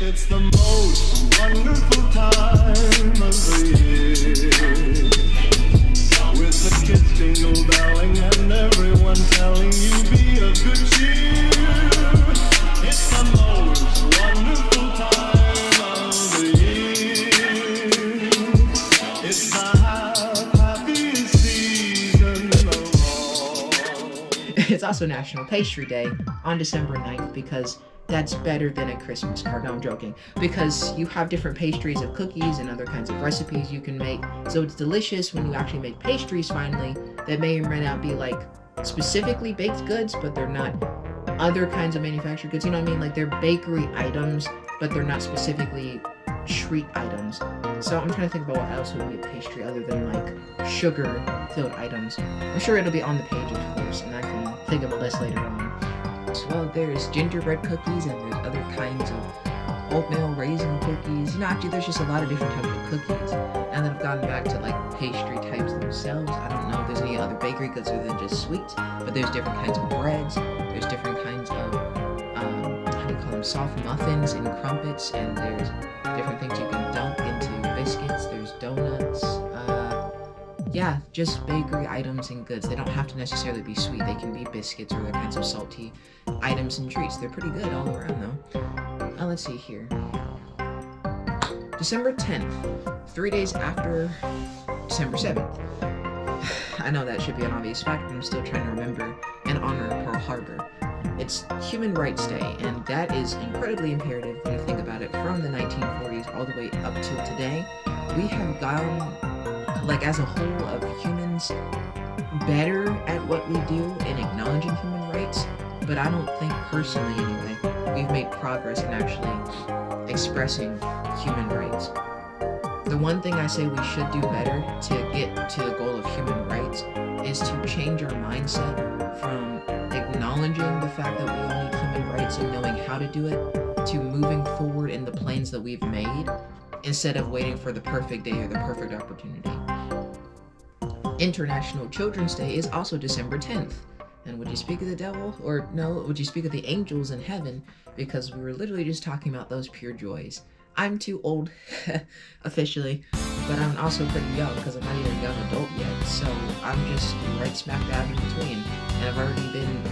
It's the most wonderful time of the year, with the kids jingle belling and everyone telling you be of good cheer. It's the most wonderful time of the year. It's the happiest season of all. It's also National Pastry Day on December 9th because that's better than a Christmas card. No, I'm joking. Because you have different pastries of cookies and other kinds of recipes you can make. So it's delicious when you actually make pastries finally that may or may not be like specifically baked goods, but they're not other kinds of manufactured goods. You know what I mean? Like they're bakery items, but they're not specifically treat items. So I'm trying to think about what else would be a pastry other than like sugar-filled items. I'm sure it'll be on the page, of course, and I can think of a list later on. Well, there's gingerbread cookies and there's other kinds of oatmeal raisin cookies. You know, actually there's just a lot of different types of cookies. And then I've gotten back to like pastry types themselves. I don't know if there's any other bakery goods other than just sweets, but there's different kinds of breads. There's different kinds of, how do you call them, soft muffins and crumpets. And there's different things you can dunk into biscuits. There's donuts. Yeah, just bakery items and goods. They don't have to necessarily be sweet. They can be biscuits or other kinds of salty items and treats. They're pretty good all around though. Let's see here. December 10th, 3 days after December 7th. I know that should be an obvious fact, but I'm still trying to remember and honor Pearl Harbor. It's Human Rights Day, and that is incredibly imperative when you think about it. From the 1940s all the way up till today, we have gone, like as a whole of humans, better at what we do in acknowledging human rights, but I don't think personally anyway, we've made progress in actually expressing human rights. The one thing I say we should do better to get to the goal of human rights is to change our mindset from acknowledging the fact that we all need human rights and knowing how to do it to moving forward in the plans that we've made instead of waiting for the perfect day or the perfect opportunity. International Children's Day is also December 10th. And would you speak of the devil? Or no, would you speak of the angels in heaven? Because we were literally just talking about those pure joys. I'm too old, officially, but I'm also pretty young because I'm not even a young adult yet. So I'm just right smack dab in between. And I've already been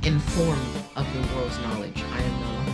informed of the world's knowledge. I am no longer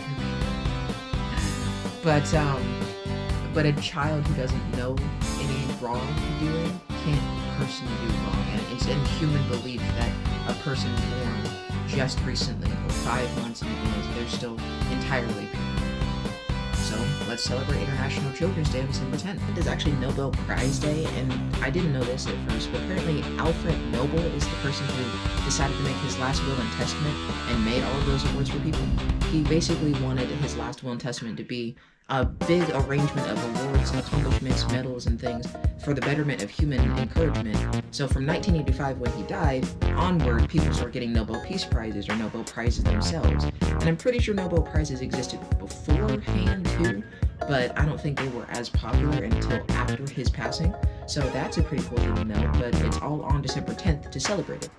but a child who doesn't know any wrong doing can't personally do wrong, and it's in human belief that a person born just recently, or 5 months in advance, they're still entirely pure. So let's celebrate International Children's Day on December 10th. It is actually Nobel Prize Day, and I didn't know this at first, but apparently Alfred Nobel is the person who decided to make his last will and testament and made all of those awards for people. He basically wanted his last will and testament to be a big arrangement of awards, accomplishments, medals, and things for the betterment of human encouragement. So from 1985, when he died, onward, people started getting Nobel Peace Prizes or Nobel Prizes themselves. And I'm pretty sure Nobel Prizes existed beforehand too, but I don't think they were as popular until after his passing. So that's a pretty cool thing to know, but it's all on December 10th to celebrate it.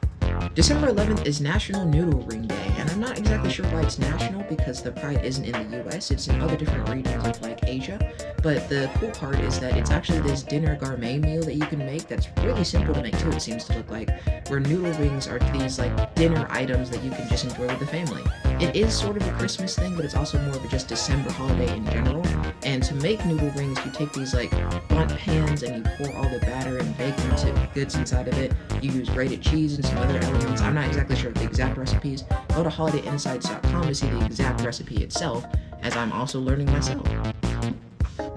December 11th is National Noodle Ring Day, and I'm not exactly sure why it's national because the pride isn't in the US, it's in other different regions of like Asia, but the cool part is that it's actually this dinner gourmet meal that you can make that's really simple to make too, it seems to look like, where noodle rings are these like dinner items that you can just enjoy with the family. It is sort of a Christmas thing, but it's also more of a just December holiday in general, and to make noodle rings, you take these like blunt pans and you pour all the batter and bacon goods inside of it, you use grated cheese and some other elements. I'm not exactly sure of the exact recipes. Go to holidayinsights.com to see the exact recipe itself, as I'm also learning myself.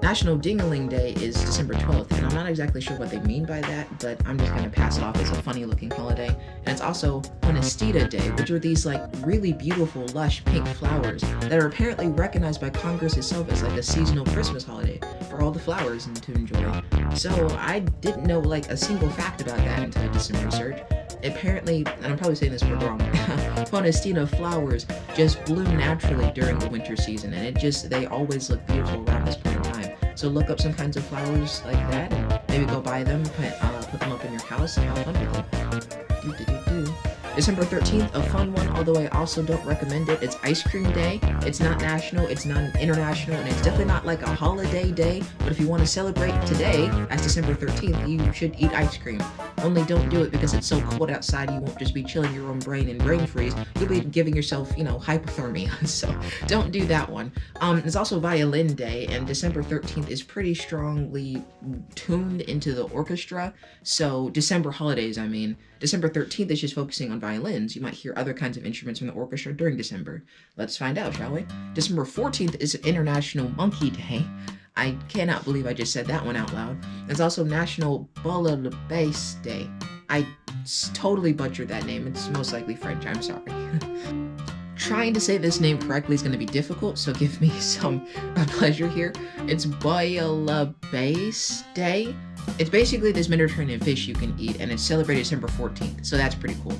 National Ding-a-Ling Day is December 12th, and I'm not exactly sure what they mean by that, but I'm just going to pass it off as a funny-looking holiday. And it's also Honestita Day, which are these like really beautiful, lush pink flowers that are apparently recognized by Congress itself as like a seasonal Christmas holiday for all the flowers and to enjoy. So I didn't know like a single fact about that until I did some research. Apparently, and I'm probably saying this word wrong, Honestita flowers just bloom naturally during the winter season, and they always look beautiful around this point in time. So look up some kinds of flowers like that, and maybe go buy them, put them up in your house, and have fun with them. December 13th, a fun one, although I also don't recommend it. It's Ice Cream Day. It's not national, it's not international, and it's definitely not like a holiday day. But if you want to celebrate today, as December 13th, you should eat ice cream. Only don't do it because it's so cold outside, you won't just be chilling your own brain in brain freeze. You'll be giving yourself, hypothermia. So don't do that one. There's also Violin Day, and December 13th is pretty strongly tuned into the orchestra. So December holidays, I mean. December 13th is just focusing on violins. You might hear other kinds of instruments from the orchestra during December. Let's find out, shall we? December 14th is International Monkey Day. I cannot believe I just said that one out loud. It's also National Bouillabaisse Day. I totally butchered that name. It's most likely French. I'm sorry. Trying to say this name correctly is going to be difficult, so give me some pleasure here. It's Bouillabaisse Day. It's basically this Mediterranean fish you can eat, and it's celebrated December 14th, so that's pretty cool.